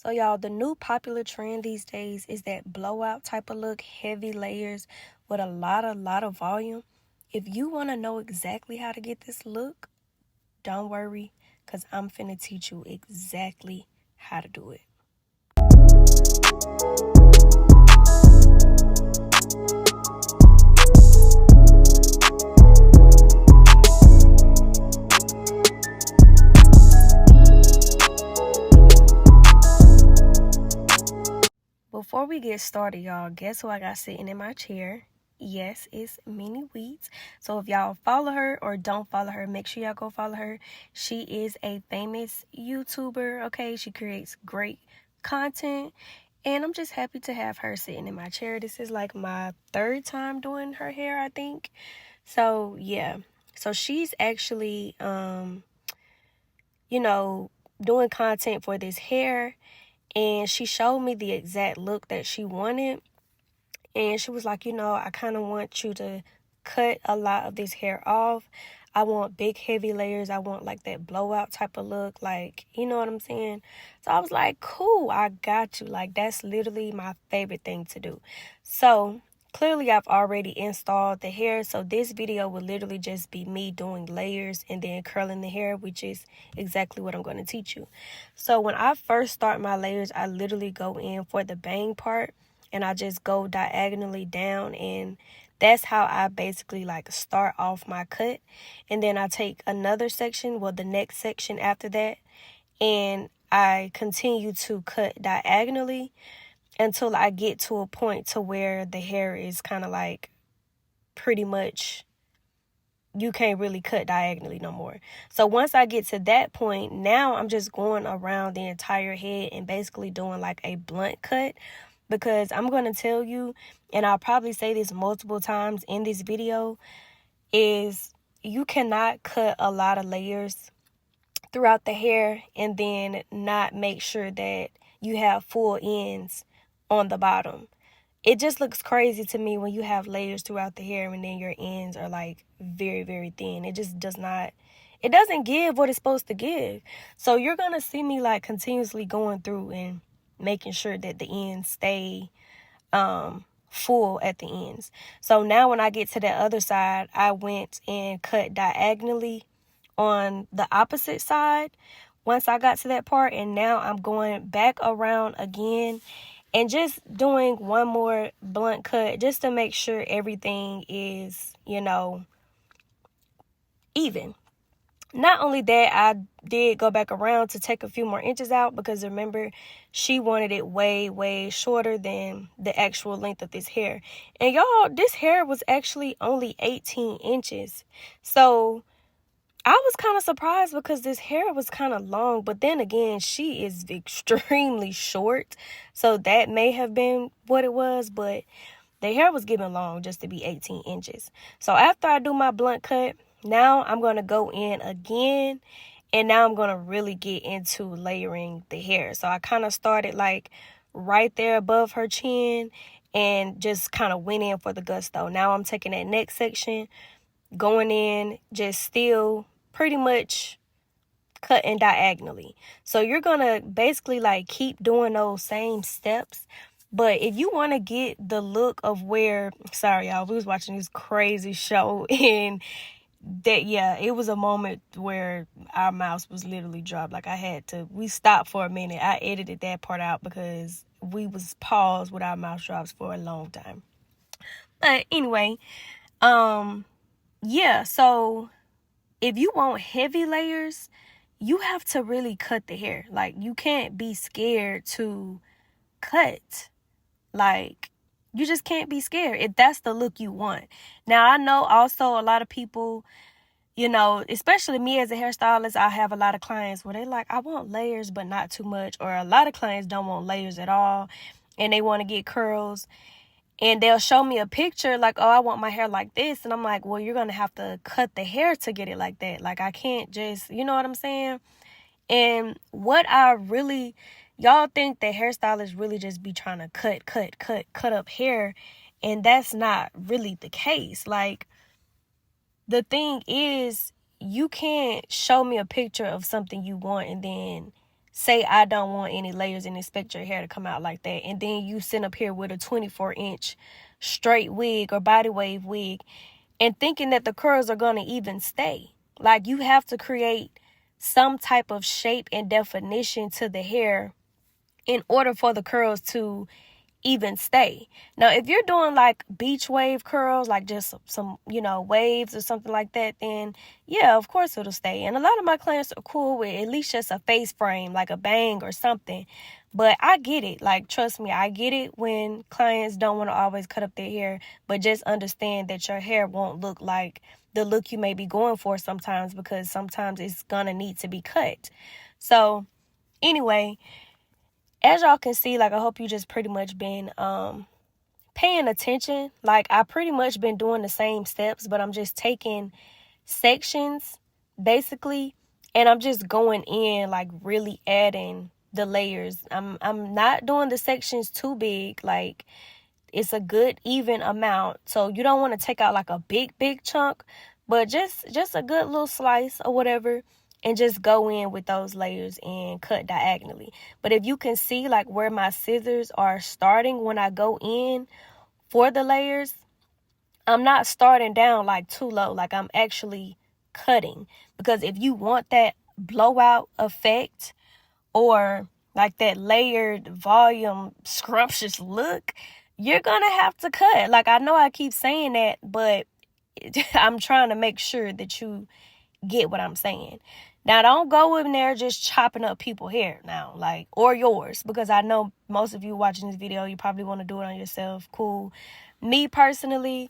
So y'all, the new popular trend these days is that blowout type of look, heavy layers with a lot of volume. If you want to know exactly how to get this look, don't worry, because I'm finna teach you exactly how to do it. Before we get started, y'all, guess who I got sitting in my chair? Yes, it's Mini Wheats. So if y'all follow her or don't follow her, make sure y'all go follow her. She is a famous YouTuber, okay? She creates great content, and I'm just happy to have her sitting in my chair. This is like my third time doing her hair, I think. So, yeah. So she's actually, doing content for this hair, and she showed me the exact look that she wanted. And she was like, I kind of want you to cut a lot of this hair off. I want big, heavy layers. I want like that blowout type of look. Like, you know what I'm saying? So I was like, cool, I got you. Like, that's literally my favorite thing to do. So clearly I've already installed the hair. So this video will literally just be me doing layers and then curling the hair, which is exactly what I'm going to teach you. So when I first start my layers, I literally go in for the bang part. And I just go diagonally down, and that's how I basically like start off my cut. And then I take another section, well, the next section after that, and I continue to cut diagonally until I get to a point to where the hair is kind of like pretty much you can't really cut diagonally no more. So once I get to that point, now I'm just going around the entire head and basically doing like a blunt cut. Because I'm going to tell you, and I'll probably say this multiple times in this video, is you cannot cut a lot of layers throughout the hair and then not make sure that you have full ends on the bottom. It just looks crazy to me when you have layers throughout the hair and then your ends are like very, very thin. It just it doesn't give what it's supposed to give. So you're going to see me like continuously going through and making sure that the ends stay full at the ends. So now when I get to the other side, I went and cut diagonally on the opposite side once I got to that part, and now I'm going back around again and just doing one more blunt cut just to make sure everything is, even. Not only that, I did go back around to take a few more inches out because remember, she wanted it way, way shorter than the actual length of this hair. And y'all, this hair was actually only 18 inches. So I was kind of surprised because this hair was kind of long. But then again, she is extremely short. So that may have been what it was. But the hair was given long just to be 18 inches. So after I do my blunt cut, now I'm going to go in again, and now I'm going to really get into layering the hair. So I kind of started like right there above her chin and just kind of went in for the gusto. Now I'm taking that next section, going in, just still pretty much cutting diagonally. So you're going to basically like keep doing those same steps. But if you want to get the look of where, sorry y'all, we was watching this crazy show and that, yeah, it was a moment where our mouse was literally dropped. Like we stopped for a minute. I edited that part out because we was paused with our mouse drops for a long time. But anyway, yeah, so if you want heavy layers, you have to really cut the hair. Like, you can't be scared to cut. Like, you just can't be scared if that's the look you want. Now, I know also a lot of people, especially me as a hairstylist, I have a lot of clients where they're like, I want layers, but not too much. Or a lot of clients don't want layers at all, and they want to get curls. And they'll show me a picture like, oh, I want my hair like this. And I'm like, well, you're going to have to cut the hair to get it like that. Like, I can't just, you know what I'm saying? And y'all think that hairstylists really just be trying to cut up hair. And that's not really the case. Like, the thing is, you can't show me a picture of something you want and then say I don't want any layers and expect your hair to come out like that, and then you sit up here with a 24-inch straight wig or body wave wig and thinking that the curls are going to even stay. Like, you have to create some type of shape and definition to the hair in order for the curls to even stay. Now, if you're doing like beach wave curls, like just some, waves or something like that, then yeah, of course it'll stay. And a lot of my clients are cool with at least just a face frame, like a bang or something. But I get it. Like, trust me, I get it when clients don't want to always cut up their hair, but just understand that your hair won't look like the look you may be going for sometimes, because sometimes it's gonna need to be cut. So anyway, as y'all can see, like, I hope you just pretty much been paying attention. Like, I pretty much been doing the same steps, but I'm just taking sections basically, and I'm just going in, like, really adding the layers. I'm not doing the sections too big. Like, it's a good even amount, so you don't want to take out like a big chunk, but just a good little slice or whatever, and just go in with those layers and cut diagonally. But if you can see, like, where my scissors are starting when I go in for the layers, I'm not starting down like too low. Like, I'm actually cutting, because if you want that blowout effect or like that layered volume scrumptious look, you're gonna have to cut. Like, I know I keep saying that, but I'm trying to make sure that you get what I'm saying. Now, don't go in there just chopping up people's hair now, like, or yours, because I know most of you watching this video, you probably want to do it on yourself. Cool. Me personally,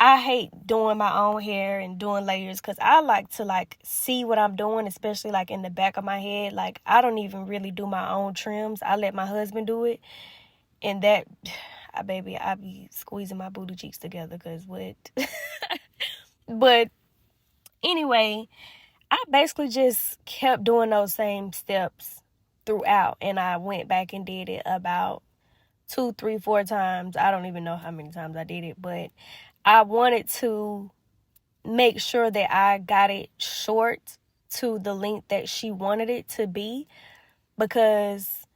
I hate doing my own hair and doing layers, because I like to, like, see what I'm doing, especially like in the back of my head. Like, I don't even really do my own trims. I let my husband do it, and that, I be squeezing my booty cheeks together, because what? But anyway, I basically just kept doing those same steps throughout, and I went back and did it about 2, 3, 4 times. I don't even know how many times I did it, but I wanted to make sure that I got it short to the length that she wanted it to be, because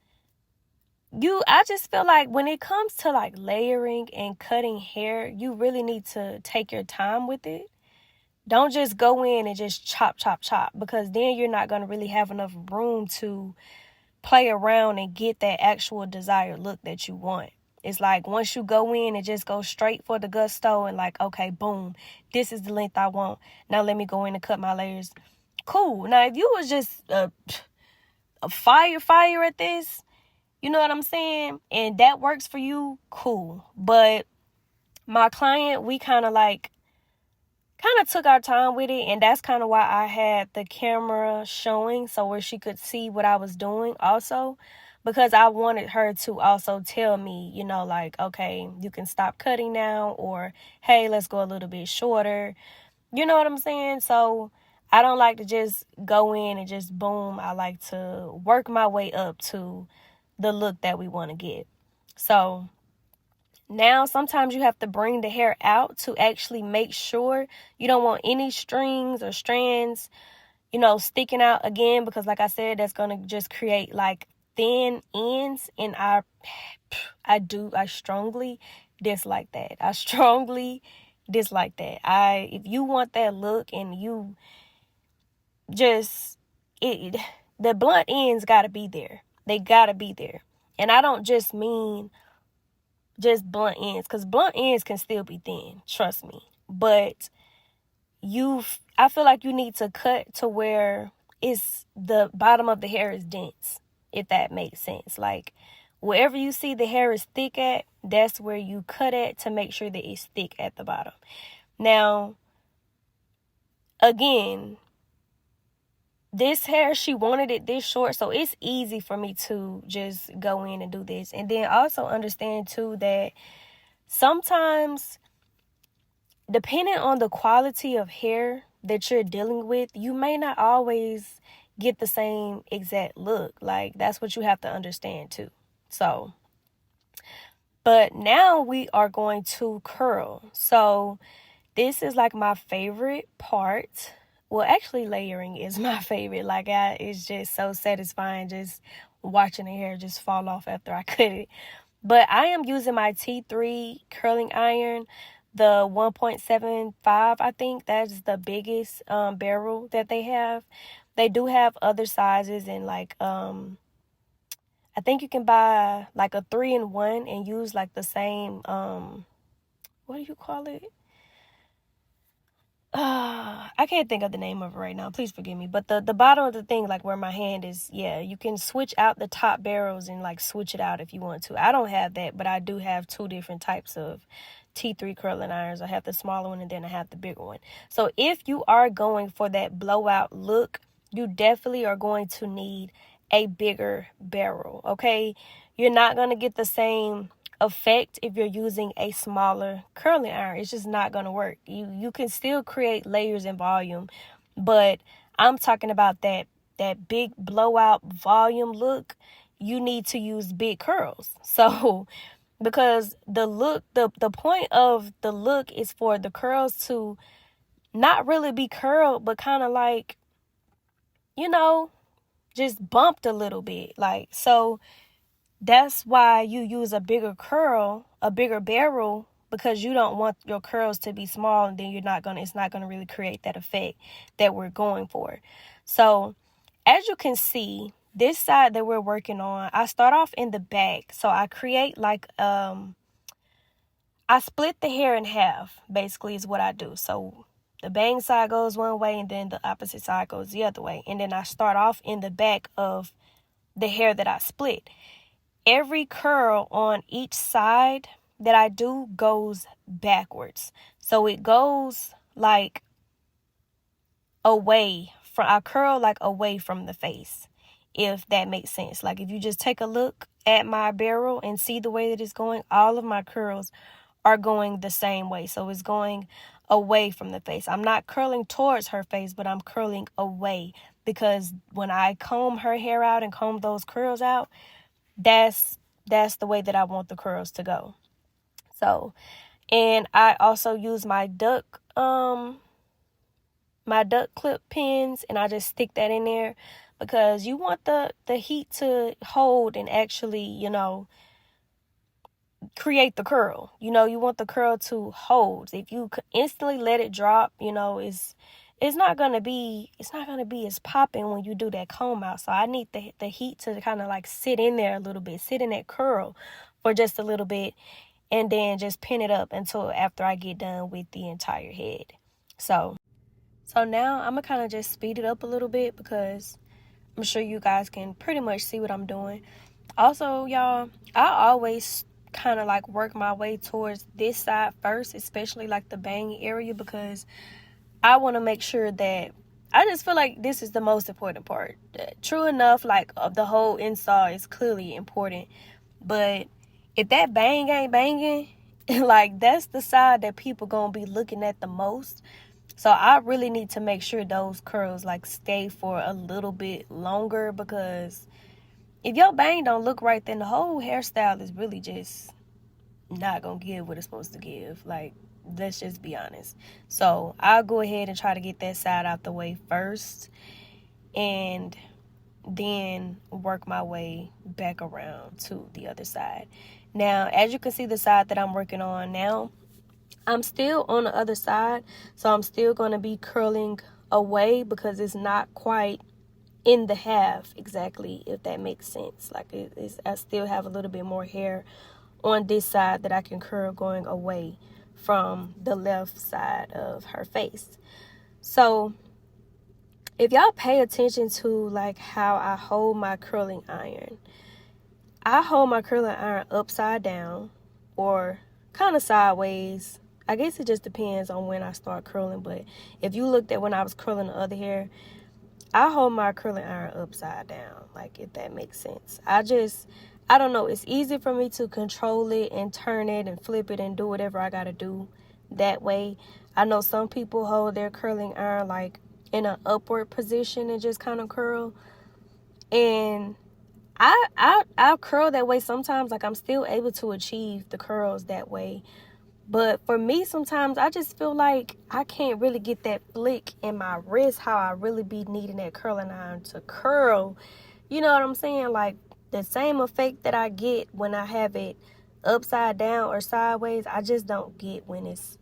I just feel like when it comes to like layering and cutting hair, you really need to take your time with it. Don't just go in and just chop, because then you're not going to really have enough room to play around and get that actual desired look that you want. It's like, once you go in and just go straight for the gusto and like, okay, boom, this is the length I want. Now let me go in and cut my layers. Cool. Now, if you was just a fire at this, you know what I'm saying? And that works for you, cool. But my client, we kind of took our time with it, and that's kind of why I had the camera showing, so where she could see what I was doing also, because I wanted her to also tell me, like, okay, you can stop cutting now, or hey, let's go a little bit shorter. You know what I'm saying? So I don't like to just go in and just boom. I like to work my way up to the look that we want to get. So now, sometimes you have to bring the hair out to actually make sure you don't want any strings or strands, sticking out again, because like I said, that's going to just create like thin ends, and I strongly dislike that. I strongly dislike that. If you want that look and you just, the blunt ends got to be there. They got to be there. And I don't just mean just blunt ends, because blunt ends can still be thin, trust me. But I feel like you need to cut to where the bottom of the hair is dense, if that makes sense. Like, wherever you see the hair is thick at, that's where you cut at to make sure that it's thick at the bottom. Now, again, this hair, she wanted it this short, so it's easy for me to just go in and do this. And then also understand too that sometimes, depending on the quality of hair that you're dealing with, you may not always get the same exact look. Like, that's what you have to understand too. So, but now we are going to curl. So this is like my favorite part Well, actually, layering is my favorite. Like, it's just so satisfying just watching the hair just fall off after I cut it. But I am using my T3 curling iron, the 1.75. I think that's the biggest barrel that they have. They do have other sizes, and like I think you can buy like a 3-in-1 and use like the same what do you call it? I can't think of the name of it right now. Please forgive me. But the bottom of the thing, like where my hand is, yeah, you can switch out the top barrels and like switch it out if you want to. I don't have that, but I do have two different types of T3 curling irons. I have the smaller one and then I have the bigger one. So if you are going for that blowout look, you definitely are going to need a bigger barrel, okay? You're not going to get the same effect if you're using a smaller curling iron. It's just not going to work. You can still create layers and volume, but I'm talking about that big blowout volume look. You need to use big curls. So because the point of the look is for the curls to not really be curled, but kind of like, you know, just bumped a little bit. Like, so that's why you use a bigger barrel, because you don't want your curls to be small, and then it's not gonna really create that effect that we're going for. So as you can see, this side that we're working on, I start off in the back. So I create like I split the hair in half, basically, is what I do. So the bang side goes one way and then the opposite side goes the other way. And then I start off in the back of the hair that I split. Every curl on each side that I do goes backwards. So it goes like I curl like away from the face, if that makes sense. Like if you just take a look at my barrel and see the way that it's going, all of my curls are going the same way. So it's going away from the face. I'm not curling towards her face, but I'm curling away, because when I comb her hair out and comb those curls out, that's the way that I want the curls to go. So, and I also use my duck clip pins, and I just stick that in there because you want the heat to hold and actually, create the curl. You want the curl to hold. If you instantly let it drop, it's not gonna be as popping when you do that comb out. So I need the heat to kind of like sit in there a little bit, sit in that curl for just a little bit, and then just pin it up until after I get done with the entire head. So now I'm gonna kind of just speed it up a little bit because I'm sure you guys can pretty much see what I'm doing. Also, y'all, I always kind of like work my way towards this side first, especially like the bang area, because I want to make sure that I just feel like this is the most important part. True enough, like the whole install is clearly important, but if that bang ain't banging, like that's the side that people gonna be looking at the most. So I really need to make sure those curls like stay for a little bit longer, because if your bang don't look right, then the whole hairstyle is really just not gonna give what it's supposed to give. Like, let's just be honest. So I'll go ahead and try to get that side out the way first, and then work my way back around to the other side. Now, as you can see, the side that I'm working on now, I'm still on the other side, so I'm still going to be curling away because it's not quite in the half exactly, if that makes sense. Like I still have a little bit more hair on this side that I can curl going away from the left side of her face. So if y'all pay attention to like how I hold my curling iron, I hold my curling iron upside down or kind of sideways. I guess it just depends on when I start curling, but if you looked at when I was curling the other hair, I hold my curling iron upside down, like, if that makes sense. I don't know, it's easy for me to control it and turn it and flip it and do whatever I gotta do that way. I know some people hold their curling iron like in an upward position and just kind of curl, and I curl that way sometimes. Like, I'm still able to achieve the curls that way, But for me, sometimes I just feel like I can't really get that flick in my wrist how I really be needing that curling iron to curl. You know what I'm saying? Like the same effect that I get when I have it upside down or sideways, I just don't get when it's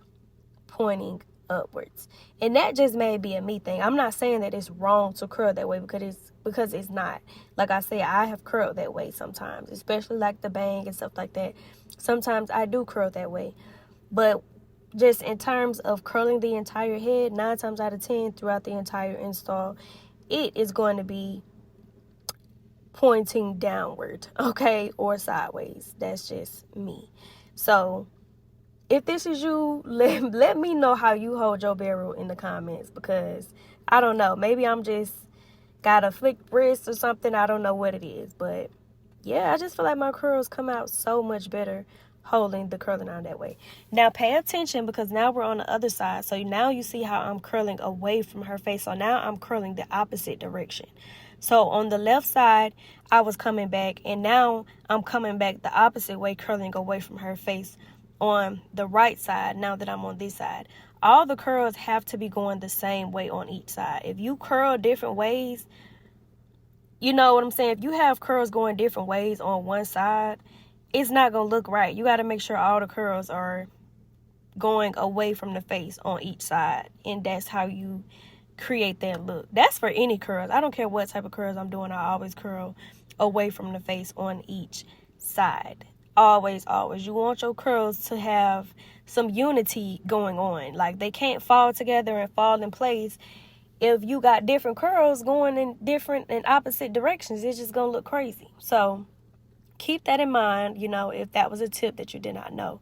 pointing upwards. And that just may be a me thing. I'm not saying that it's wrong to curl that way because it's not. Like I say, I have curled that way sometimes, especially like the bang and stuff like that. Sometimes I do curl that way. But just in terms of curling the entire head, 9 times out of 10 throughout the entire install, it is going to be pointing downward, okay, or sideways. That's just me. So if this is you, let me know how you hold your barrel in the comments, because I don't know. Maybe I'm just got a flicked wrist or something. I don't know what it is, but yeah, I just feel like my curls come out so much better holding the curling iron that way. Now pay attention, because now we're on the other side. So now you see how I'm curling away from her face. So now I'm curling the opposite direction. So on the left side, I was coming back, and now I'm coming back the opposite way, curling away from her face on the right side now that I'm on this side. All the curls have to be going the same way on each side. If you curl different ways, you know what I'm saying? If you have curls going different ways on one side, it's not going to look right. You got to make sure all the curls are going away from the face on each side. And that's how you create that look. That's for any curls. I don't care what type of curls I'm doing. I always curl away from the face on each side. Always, always. You want your curls to have some unity going on. Like, they can't fall together and fall in place. If you got different curls going in different and opposite directions, it's just going to look crazy. So keep that in mind, you know, if that was a tip that you did not know.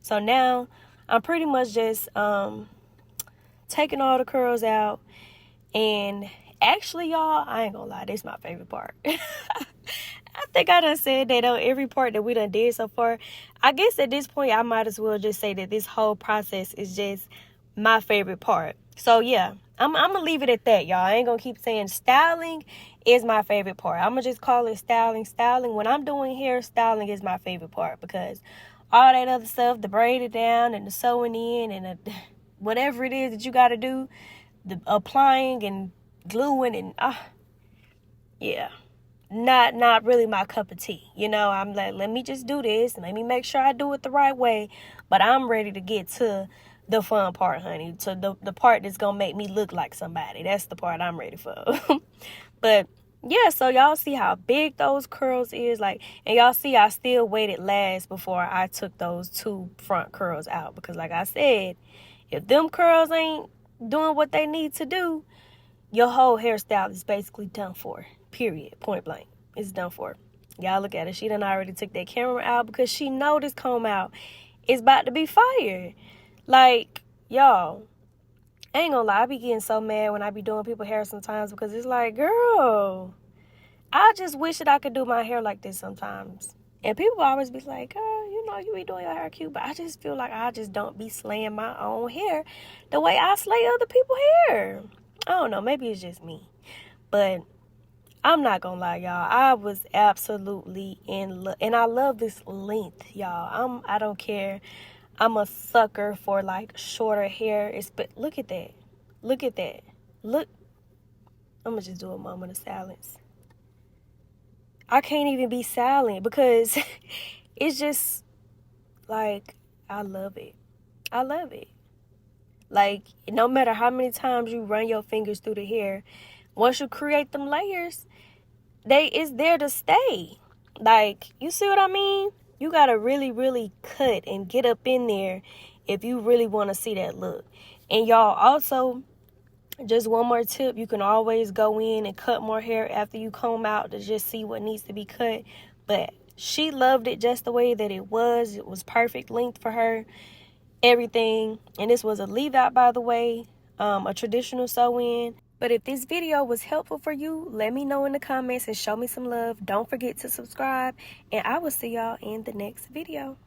So now I'm pretty much just taking all the curls out. And actually, y'all, I ain't gonna lie, this is my favorite part. I think I done said that on every part that we done did so far. I guess at this point, I might as well just say that this whole process is just my favorite part. So yeah, I'm gonna leave it at that, y'all. I ain't gonna keep saying styling is my favorite part. I'm gonna just call it styling. When I'm doing hair, styling is my favorite part, because all that other stuff, the braided down and the sewing in and whatever it is that you gotta do, the applying and gluing and yeah, not really my cup of tea. You know, I'm like, let me just do this, let me make sure I do it the right way. But I'm ready to get to the fun part, honey, to the part that's gonna make me look like somebody. That's the part I'm ready for. But yeah, so y'all see how big those curls is, like, and y'all see I still waited last before I took those 2 front curls out, because like I said, if them curls ain't doing what they need to do, your whole hairstyle is basically done for. Period. Point blank. It's done for. Y'all look at it. She done already took that camera out, because she know this comb out is about to be fire. Like, y'all, I ain't gonna lie, I be getting so mad when I be doing people's hair sometimes, because it's like, girl, I just wish that I could do my hair like this sometimes. And people always be like, oh, you know, you be doing your hair cute. But I just feel like I just don't be slaying my own hair the way I slay other people's hair. I don't know. Maybe it's just me. But I'm not going to lie, y'all. I was absolutely in love. And I love this length, y'all. I don't care. I'm a sucker for, like, shorter hair. But look at that. Look at that. Look. I'm going to just do a moment of silence. I can't even be silent, because it's just like, I love it. I love it. Like, no matter how many times you run your fingers through the hair, once you create them layers, it's there to stay. Like, you see what I mean? You gotta really, really cut and get up in there if you really want to see that look. And y'all, also, just one more tip, you can always go in and cut more hair after you comb out to just see what needs to be cut. But she loved it just the way that it was. It was perfect length for her, everything. And this was a leave out, by the way, a traditional sew in. But if this video was helpful for you, let me know in the comments and show me some love. Don't forget to subscribe, and I will see y'all in the next video.